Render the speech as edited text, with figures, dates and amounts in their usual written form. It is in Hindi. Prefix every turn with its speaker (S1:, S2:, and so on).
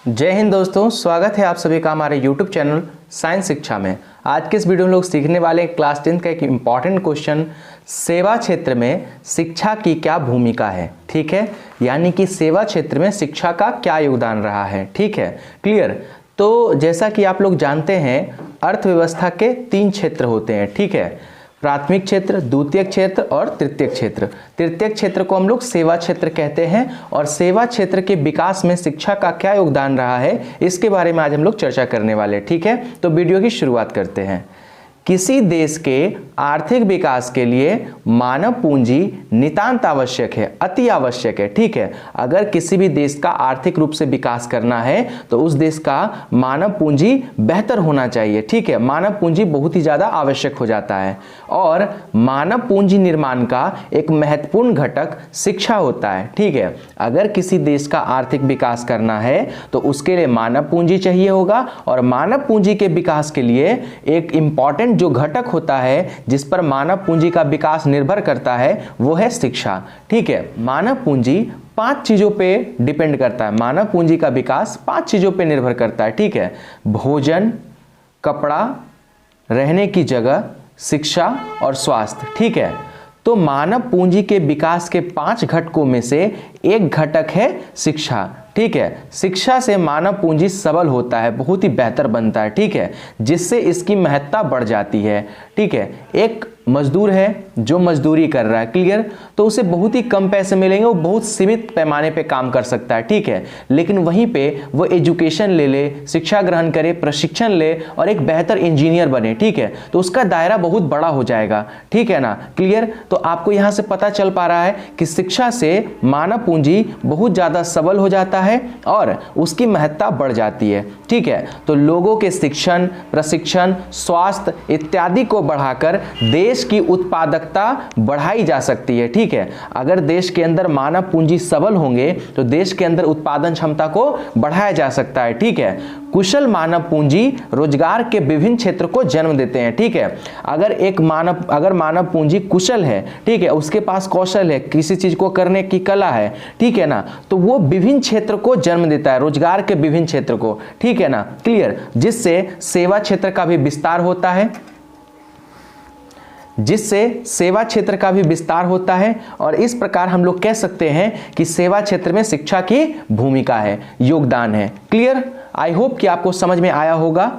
S1: जय हिंद दोस्तों, स्वागत है आप सभी का हमारे YouTube चैनल साइंस शिक्षा में। आज के इस वीडियो में लोग सीखने वाले क्लास 10 का एक इम्पॉर्टेंट क्वेश्चन, सेवा क्षेत्र में शिक्षा की क्या भूमिका है। ठीक है, यानी कि सेवा क्षेत्र में शिक्षा का क्या योगदान रहा है। ठीक है, क्लियर। तो जैसा कि आप लोग जानते हैं, अर्थव्यवस्था के 3 क्षेत्र होते हैं। ठीक है, प्राथमिक क्षेत्र, द्वितीयक क्षेत्र और तृतीयक क्षेत्र। तृतीयक क्षेत्र को हम लोग सेवा क्षेत्र कहते हैं और सेवा क्षेत्र के विकास में शिक्षा का क्या योगदान रहा है, इसके बारे में आज हम लोग चर्चा करने वाले हैं। ठीक है, तो वीडियो की शुरुआत करते हैं। किसी देश के आर्थिक विकास के लिए मानव पूंजी नितांत आवश्यक है, अति आवश्यक है। ठीक है, अगर किसी भी देश का आर्थिक रूप से विकास करना है तो उस देश का मानव पूंजी बेहतर होना चाहिए। ठीक है, मानव पूंजी बहुत ही ज्यादा आवश्यक हो जाता है और मानव पूंजी निर्माण का एक महत्वपूर्ण घटक शिक्षा होता है। ठीक है, अगर किसी देश का आर्थिक विकास करना है तो उसके लिए मानव पूंजी चाहिए होगा और मानव पूंजी के विकास के लिए एक इंपॉर्टेंट जो घटक होता है जिस पर मानव पूंजी का विकास निर्भर करता है वो है शिक्षा। ठीक है, मानव पूंजी 5 चीजों पे डिपेंड करता है। मानव पूंजी का विकास 5 चीजों पे निर्भर करता है। ठीक है, भोजन, कपड़ा, रहने की जगह, शिक्षा और स्वास्थ्य। ठीक है, तो मानव पूंजी के विकास के 5 घटकों में से एक घटक है शिक्षा। ठीक है, शिक्षा से मानव पूंजी सबल होता है, बहुत ही बेहतर बनता है। ठीक है, जिससे इसकी महत्ता बढ़ जाती है। ठीक है, एक मजदूर है जो मजदूरी कर रहा है, क्लियर, तो उसे बहुत ही कम पैसे मिलेंगे, वो बहुत सीमित पैमाने पे काम कर सकता है। ठीक है, लेकिन वहीं पे वो एजुकेशन ले, शिक्षा ग्रहण करे, प्रशिक्षण ले और एक बेहतर इंजीनियर बने। ठीक है, तो उसका दायरा बहुत बड़ा हो जाएगा। ठीक है ना, क्लियर। तो आपको यहां से पता चल पा रहा है कि शिक्षा से मानव पूंजी बहुत ज्यादा सबल हो जाता है और उसकी महत्ता बढ़ जाती है। ठीक है, तो लोगों के शिक्षण, प्रशिक्षण, स्वास्थ्य इत्यादि को बढ़ाकर देश की उत्पादकता बढ़ाई जा सकती है। ठीक है, अगर देश के अंदर मानव पूंजी सबल होंगे तो देश के अंदर उत्पादन क्षमता को बढ़ाया जा सकता है। ठीक है, कुशल मानव पूंजी रोजगार के विभिन्न क्षेत्र को जन्म देते हैं। ठीक है, अगर मानव पूंजी कुशल है, ठीक है, उसके पास कौशल है, किसी चीज को करने की कला है, ठीक है ना, तो वो विभिन्न क्षेत्र को जन्म देता है, रोजगार के विभिन्न क्षेत्र को। ठीक है ना, क्लियर, जिससे सेवा क्षेत्र का भी विस्तार होता है, जिससे सेवा क्षेत्र का भी विस्तार होता है और इस प्रकार हम लोग कह सकते हैं कि सेवा क्षेत्र में शिक्षा की भूमिका है, योगदान है। क्लियर, आई होप कि आपको समझ में आया होगा।